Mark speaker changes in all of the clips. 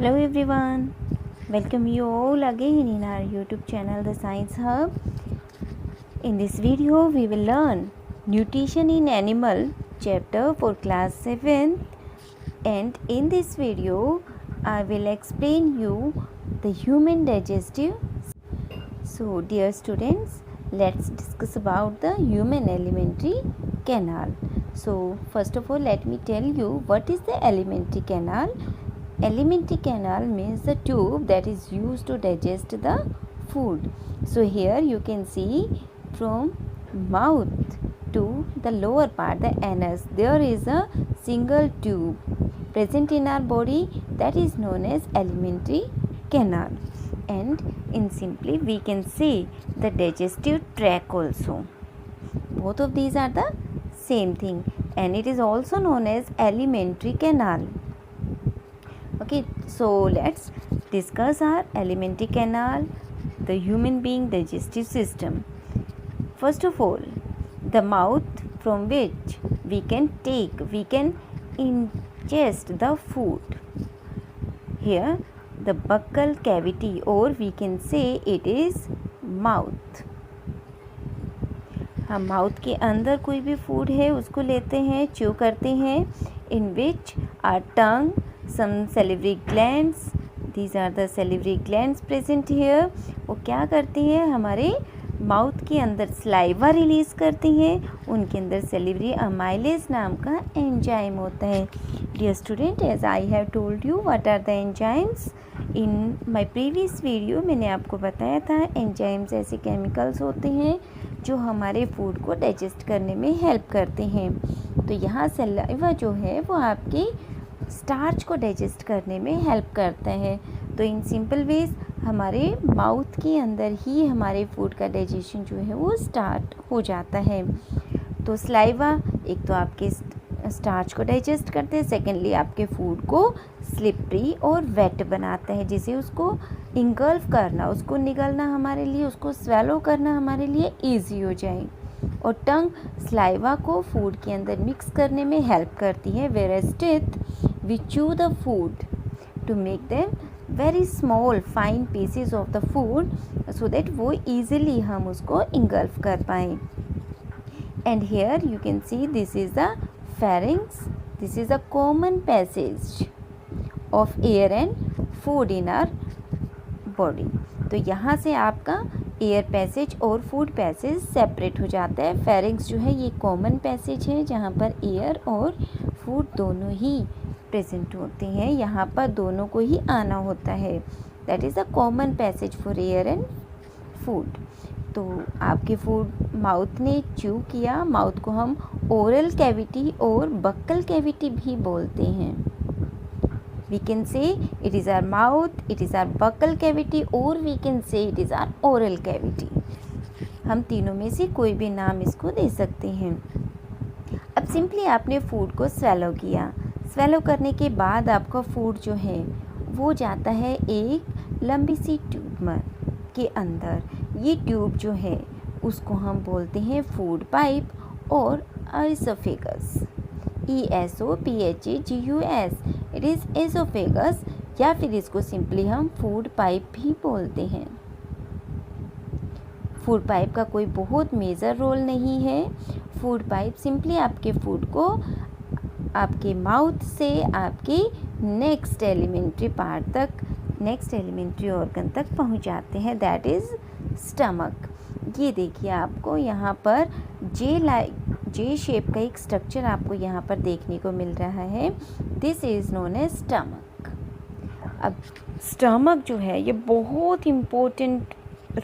Speaker 1: Hello everyone, welcome you all again in our YouTube channel The Science Hub. In this video we will learn Nutrition in Animal chapter for class 7, and in this video I will explain you the human digestive. So dear students, let's discuss about the human alimentary canal. So first of all, let me tell you what is the alimentary canal. Alimentary canal means the tube that is used to digest the food. So here you can see from mouth to the lower part, the anus, there is a single tube present in our body that is known as alimentary canal. And in simply we can say the digestive tract also. Both of these are the same thing, and it is also known as alimentary canal. Okay, so let's discuss our alimentary canal, the human being digestive system. First of all, the mouth from which we can ingest the food. Here the buccal cavity, or we can say it is mouth. हम mouth के अंदर कोई भी food है उसको लेते हैं, chew करते हैं, in which our tongue, some salivary glands, these are the salivary glands present here. वो क्या करती हैं, हमारे माउथ के अंदर सलाइवा रिलीज़ करती हैं, उनके अंदर सेलिवरी अमाइलेज नाम का एंजाइम होता है. Dear student, as I have told you what are the enzymes in my previous video. मैंने आपको बताया था एंजाइम्स ऐसे केमिकल्स होते हैं जो हमारे फूड को डाइजेस्ट करने में हेल्प करते हैं. तो यहाँ सलाइवा जो है वो आपके स्टार्च को डाइजेस्ट करने में हेल्प करता है. तो इन सिंपल वेज हमारे माउथ के अंदर ही हमारे फूड का डाइजेशन जो है वो स्टार्ट हो जाता है. तो सलाइवा एक तो आपके स्टार्च को डाइजेस्ट करते हैं, सेकेंडली आपके फूड को स्लिपरी और वेट बनाता है, जिसे उसको इंगल्फ करना, उसको निगलना हमारे लिए, उसको स्वेलो करना हमारे लिए ईजी हो जाए. और टंग सलाइवा को फूड के अंदर मिक्स करने में हेल्प करती है, whereas teeth we chew the food to make them very small fine pieces of the food so that वो ईजिली हम उसको इंगल्फ कर पाएँ. And here you can see this is the pharynx. This is a common passage of air and food in our body. तो यहाँ से आपका air passage और फूड पैसेज सेपरेट हो जाता है. फेरिंग्स जो है ये कॉमन पैसेज है जहाँ पर एयर और फूड दोनों ही प्रेजेंट होते हैं, यहाँ पर दोनों को ही आना होता है. That is a common passage for air and food. तो आपके फूड माउथ ने च्यू किया, माउथ को हम ओरल कैविटी और बक्कल कैविटी भी बोलते हैं. We can say it is our mouth, it is our buccal cavity, और we can say it is our oral cavity. हम तीनों में से कोई भी नाम इसको दे सकते हैं. अब सिंपली आपने फूड को स्वेलो किया. स्वेलो करने के बाद आपका फूड जो है वो जाता है एक लंबी सी ट्यूब के अंदर. ये ट्यूब जो है उसको हम बोलते हैं फूड पाइप और oesophagus. ESOPHAGUS, it is oesophagus, या फिर इसको सिंपली हम फूड पाइप भी बोलते हैं. फूड पाइप का कोई बहुत मेजर रोल नहीं है. फूड पाइप सिंपली आपके फूड को आपके माउथ से आपके नेक्स्ट एलिमेंट्री पार्ट तक, नेक्स्ट एलिमेंट्री ऑर्गन तक पहुंचाते हैं, दैट इज़ स्टमक. ये देखिए आपको यहाँ पर जे शेप का एक स्ट्रक्चर आपको यहाँ पर देखने को मिल रहा है. This is known as stomach. अब स्टमक जो है ये बहुत इम्पोर्टेंट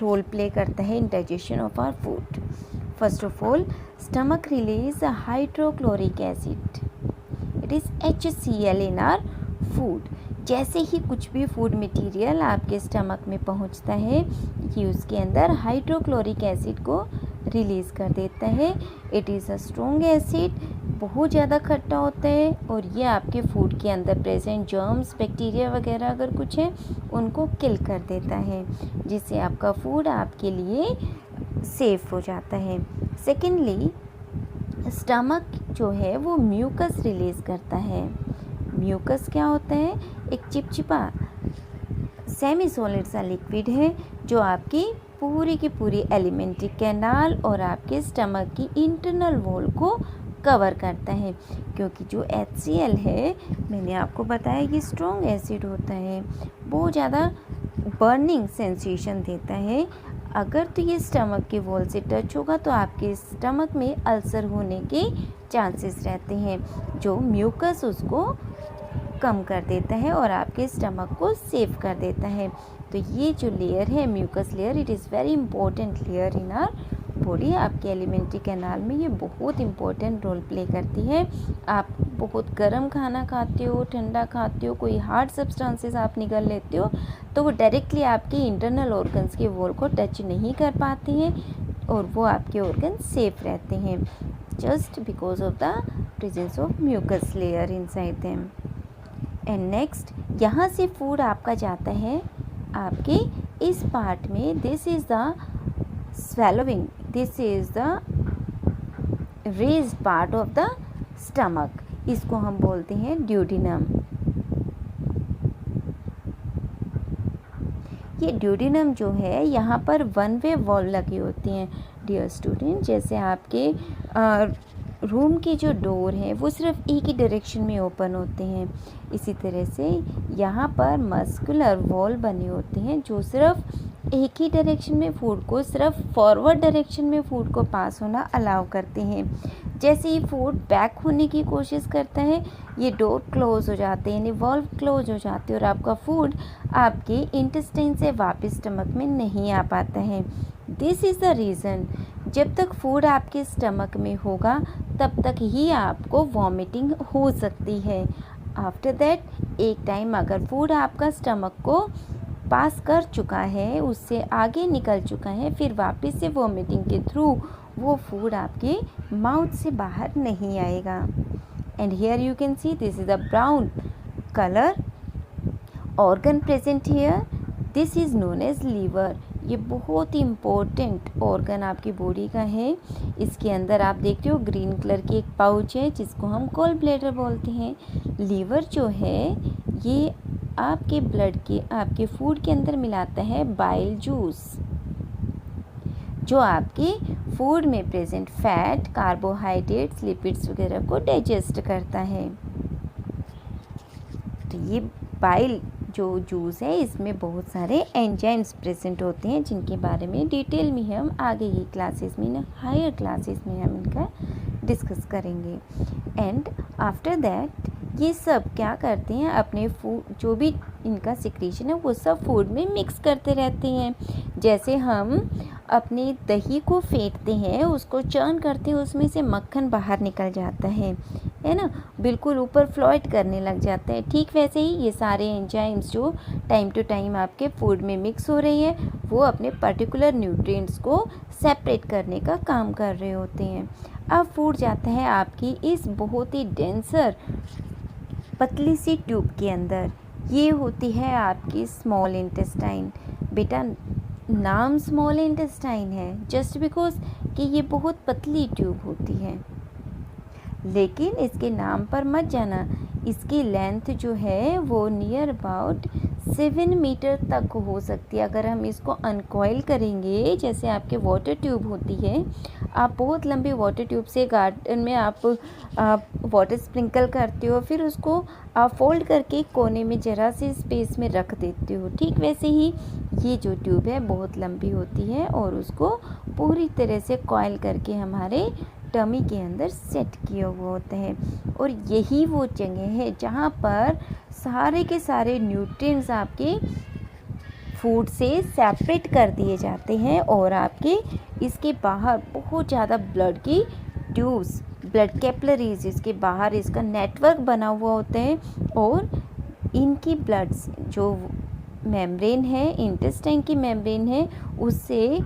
Speaker 1: रोल प्ले करता है in digestion of our food. First of all, stomach release a hydrochloric acid, it is HCl in our food. जैसे ही कुछ भी फूड मटेरियल आपके स्टमक में पहुंचता है ये उसके अंदर हाइड्रोक्लोरिक एसिड को रिलीज़ कर देता है. It is a strong acid, बहुत ज़्यादा खट्टा होता है, और ये आपके फूड के अंदर प्रेजेंट जर्म्स, बैक्टीरिया वगैरह अगर कुछ है उनको किल कर देता है, जिससे आपका फूड आपके लिए सेफ़ हो जाता है. सेकेंडली, स्टमक जो है वो म्यूकस रिलीज़ करता है. म्यूकस क्या होता है? एक चिपचिपा सेमी सॉलिड सा लिक्विड है जो आपकी पूरी की पूरी एलिमेंट्री कैनाल और आपके स्टमक की इंटरनल वॉल को कवर करता है। क्योंकि जो HCl है, मैंने आपको बताया ये स्ट्रॉन्ग एसिड होता है, बहुत ज़्यादा बर्निंग सेंसेशन देता है। अगर तो ये स्टमक की वॉल से टच होगा तो आपके स्टमक में अल्सर होने के चांसेस रहते हैं, जो म्यूकस उसको कम कर देता है और आपके स्टमक को सेव कर देता है। तो ये जो लेयर है mucus layer, it is very important layer in our body. आपके एलिमेंट्री कैनाल में ये बहुत इंपॉर्टेंट रोल प्ले करती है। आप बहुत गर्म खाना खाते हो, ठंडा खाते हो, कोई हार्ड सब्सटेंसेस आप निगल लेते हो, तो वो डायरेक्टली आपके इंटरनल ऑर्गन्स के वॉल को टच नहीं कर पाते हैं और वो आपके ऑर्गन सेफ रहते हैं, just because of the presence of mucus layer inside them. And next, यहाँ से फूड आपका जाता है आपके इस पार्ट में। This is the swallowing, this is the raised part of the stomach, इसको हम बोलते हैं ड्यूडिनम। ये ड्यूडिनम जो है, यहाँ पर वन वे वॉल लगी होती हैं डियर स्टूडेंट। जैसे आपके रूम की जो डोर है वो सिर्फ एक ही डायरेक्शन में ओपन होते हैं, इसी तरह से यहाँ पर मस्कुलर वॉल बने होते हैं जो सिर्फ एक ही डायरेक्शन में फूड को, सिर्फ फॉरवर्ड डायरेक्शन में फूड को पास होना अलाउ करते हैं। जैसे ही फूड बैक होने की कोशिश करता है, ये डोर क्लोज हो जाते हैं, यानी वॉल्व क्लोज हो जाते हैं और आपका फूड आपके इंटेस्टाइन से वापस स्टमक में नहीं आ पाता है। दिस इज़ द रीज़न, जब तक फूड आपके स्टमक में होगा तब तक ही आपको वॉमिटिंग हो सकती है। आफ्टर दैट एक टाइम अगर फूड आपका स्टमक को पास कर चुका है, उससे आगे निकल चुका है, फिर वापस से वॉमिटिंग के थ्रू वो फूड आपके माउथ से बाहर नहीं आएगा। And here you can see this is a brown colour organ present here, this is known as liver. ये बहुत ही इम्पोर्टेंट ऑर्गन आपकी बॉडी का है। इसके अंदर आप देखते हो ग्रीन कलर की एक पाउच है जिसको हम गॉल ब्लैडर बोलते हैं। लीवर जो है ये आपके ब्लड के, आपके फूड के अंदर मिलाता है बाइल जूस, जो आपके फूड में प्रेजेंट फैट, कार्बोहाइड्रेट्स, लिपिड्स वगैरह को डाइजेस्ट करता है। तो ये बाइल जो जूस है इसमें बहुत सारे एंजाइम्स प्रेजेंट होते हैं, जिनके बारे में डिटेल में हम आगे की क्लासेस में, हायर क्लासेस में हम इनका डिस्कस करेंगे। एंड आफ्टर दैट ये सब क्या करते हैं, अपने फूड जो भी इनका सिक्रीशन है वो सब फूड में मिक्स करते रहते हैं। जैसे हम अपने दही को फेंटते हैं, उसको चर्न करते हैं, उसमें से मक्खन बाहर निकल जाता है ना, बिल्कुल ऊपर फ्लोट करने लग जाता है। ठीक वैसे ही ये सारे एंजाइम्स जो टाइम टू टाइम आपके फूड में मिक्स हो रही है, वो अपने पर्टिकुलर न्यूट्रिएंट्स को सेपरेट करने का काम कर रहे होते हैं। अब फूड जाता है आपकी इस बहुत ही डेंसर पतली सी ट्यूब के अंदर, ये होती है आपकी स्मॉल इंटेस्टाइन। बेटा नाम स्मॉल इंटेस्टाइन है जस्ट बिकॉज कि ये बहुत पतली ट्यूब होती है, लेकिन इसके नाम पर मत जाना, इसकी लेंथ जो है वो नियर अबाउट 7 मीटर तक हो सकती है। अगर हम इसको अनकॉइल करेंगे, जैसे आपके वाटर ट्यूब होती है, आप बहुत लंबी वाटर ट्यूब से गार्डन में आप वाटर स्प्रिंकल करते हो, फिर उसको आप फोल्ड करके कोने में ज़रा सी स्पेस में रख देते हो। ठीक वैसे ही ये जो ट्यूब है बहुत लंबी होती है और उसको पूरी तरह से कॉइल करके हमारे टमी के अंदर सेट किया हुआ होता है। और यही वो जगह है जहाँ पर सारे के सारे न्यूट्रिएंट्स आपके फूड से सेपरेट कर दिए जाते हैं और आपके इसके बाहर बहुत ज़्यादा ब्लड की ट्यूब्स, ब्लड कैपिलरीज, इसके बाहर इसका नेटवर्क बना हुआ होता है और इनकी ब्लड्स जो मेम्ब्रेन है, इंटेस्टाइन की मेम्ब्रेन है, उससे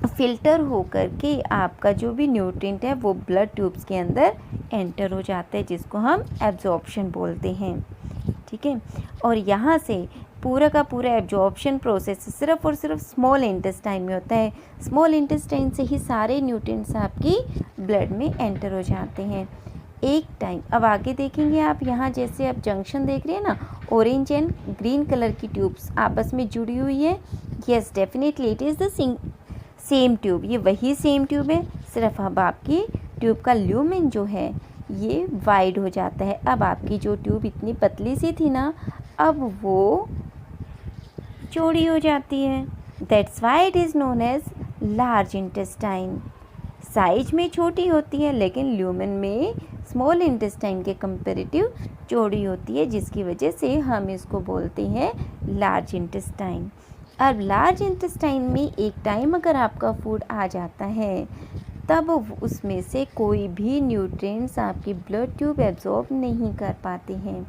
Speaker 1: फिल्टर होकर के आपका जो भी न्यूट्रिएंट है वो ब्लड ट्यूब्स के अंदर एंटर हो जाता है, जिसको हम एब्जॉर्प्शन बोलते हैं। ठीक है, और यहाँ से पूरा का पूरा एब्जॉर्प्शन प्रोसेस सिर्फ और सिर्फ स्मॉल इंटेस्टाइन में होता है। स्मॉल इंटेस्टाइन से ही सारे न्यूट्रिएंट्स आपकी ब्लड में एंटर हो जाते हैं। एक टाइम, अब आगे देखेंगे आप, यहाँ जैसे आप जंक्शन देख रहे हैं ना, ऑरेंज एंड ग्रीन कलर की ट्यूब्स आपस में जुड़ी हुई है. Yes, definitely it is the same tube. ये वही सेम ट्यूब है, सिर्फ अब आपकी ट्यूब का ल्यूमेन जो है ये वाइड हो जाता है. अब आपकी जो ट्यूब इतनी पतली सी थी ना, अब वो चौड़ी हो जाती है. That's why it is known as large intestine. Size में छोटी होती है लेकिन ल्यूमेन में स्मॉल इंटेस्टाइन के कंपेरेटिव चौड़ी होती है, जिसकी वजह से हम इसको बोलते हैं लार्ज इंटेस्टाइन. अब लार्ज इंटेस्टाइन में एक टाइम अगर आपका फूड आ जाता है, तब उसमें से कोई भी न्यूट्रिएंट्स आपकी ब्लड ट्यूब एब्जॉर्ब नहीं कर पाते हैं.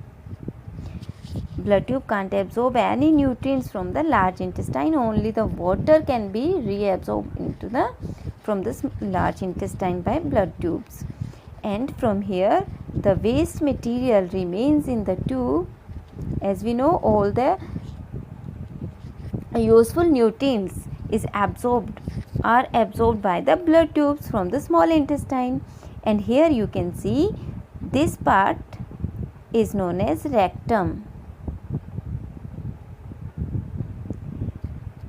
Speaker 1: Blood tube can't absorb any nutrients from the large intestine. Only the water can be reabsorbed into from this large intestine by blood tubes. And from here, the waste material remains in the tube. As we know, all the useful nutrients are absorbed by the blood tubes from the small intestine. And here you can see this part is known as rectum.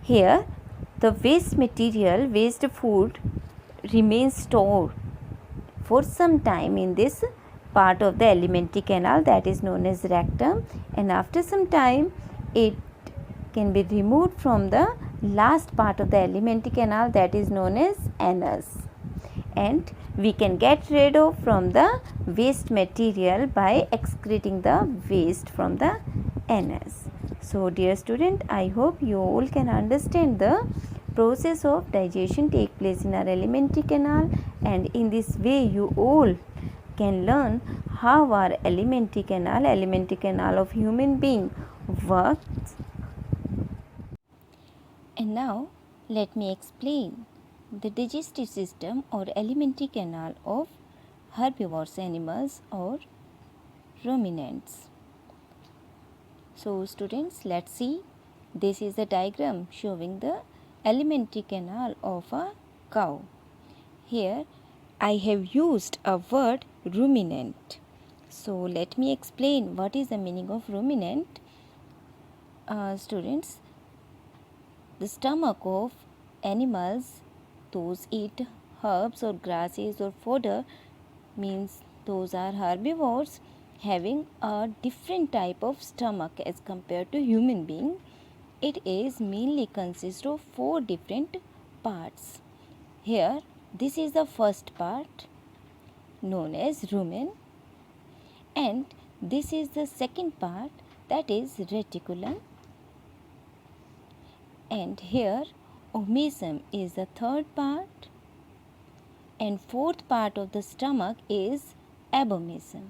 Speaker 1: Here the waste food remains stored for some time in this part of the alimentary canal, that is known as rectum, and after some time it can be removed from the last part of the alimentary canal, that is known as anus, and we can get rid of from the waste material by excreting the waste from the anus. So dear student, I hope you all can understand the process of digestion take place in our alimentary canal, and in this way you all can learn how our alimentary canal of human being works. And now let me explain the digestive system or alimentary canal of herbivorous animals or ruminants. So students, let's see. This is the diagram showing the alimentary canal of a cow. Here I have used a word ruminant. So let me explain what is the meaning of ruminant. Students, the stomach of animals, those eat herbs or grasses or fodder, means those are herbivores, having a different type of stomach as compared to human being. It is mainly consists of 4 different parts. Here this is the first part known as rumen, and this is the second part, that is reticulum, and here omasum is the third part, and fourth part of the stomach is abomasum.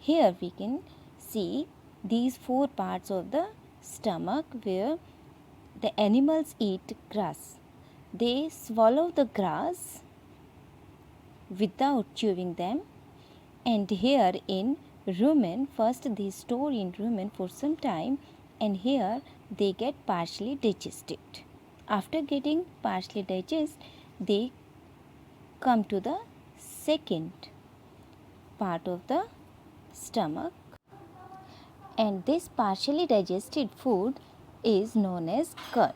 Speaker 1: Here we can see these 4 parts of the stomach where the animals eat grass. They swallow the grass without chewing them, and here in rumen, first they store in rumen for some time, and here they get partially digested. After getting partially digested, they come to the second part of the stomach, and this partially digested food is known as curd.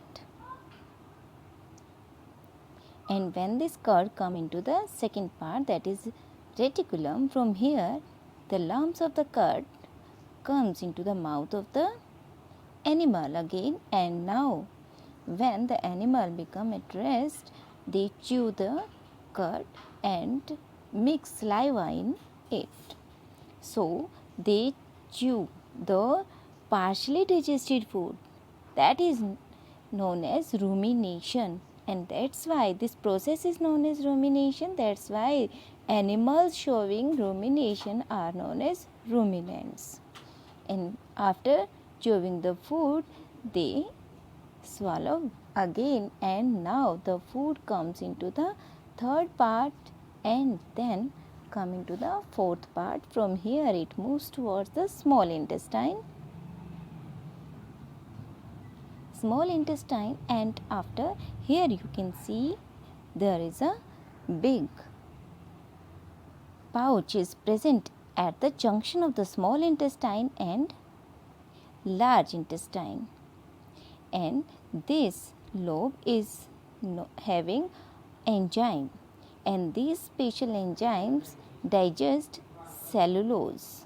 Speaker 1: And when this curd come into the second part, that is reticulum, from here the lumps of the curd comes into the mouth of the animal again, and now when the animal become at rest, they chew the curd and mix saliva in it. So they chew the partially digested food, that is known as rumination, and that's why this process is known as rumination. That's why animals showing rumination are known as ruminants. And after chewing the food, they swallow again, and now the food comes into the third part and then coming to the fourth part. From here it moves towards the small intestine, and after here you can see there is a big pouch is present at the junction of the small intestine and large intestine, and this lobe is having enzyme, and these special enzymes digest cellulose.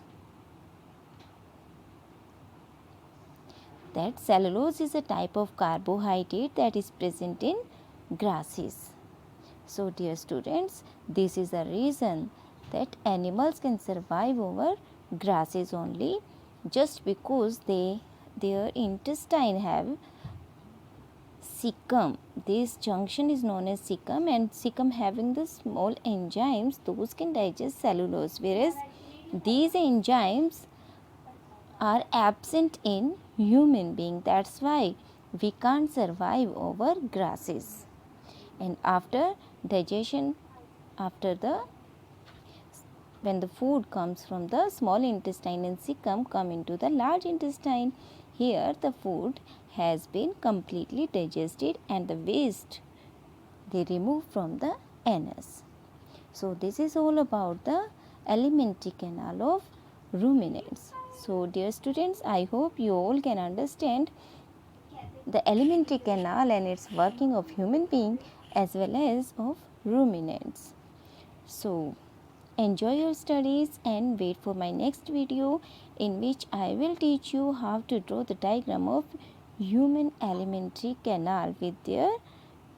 Speaker 1: That cellulose is a type of carbohydrate that is present in grasses. So dear students, this is the reason that animals can survive over grasses only, just because their intestine have cecum. This junction is known as cecum, and cecum having the small enzymes, those can digest cellulose, whereas these enzymes are absent in human being. That's why we can't survive over grasses. And after digestion, when the food comes from the small intestine and cecum come into the large intestine, here the food has been completely digested and the waste they remove from the anus. So this is all about the alimentary canal of ruminants. So dear students, I hope you all can understand the alimentary canal and its working of human being as well as of ruminants. So enjoy your studies and wait for my next video, in which I will teach you how to draw the diagram of human alimentary canal with their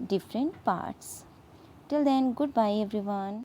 Speaker 1: different parts. Till then, goodbye everyone.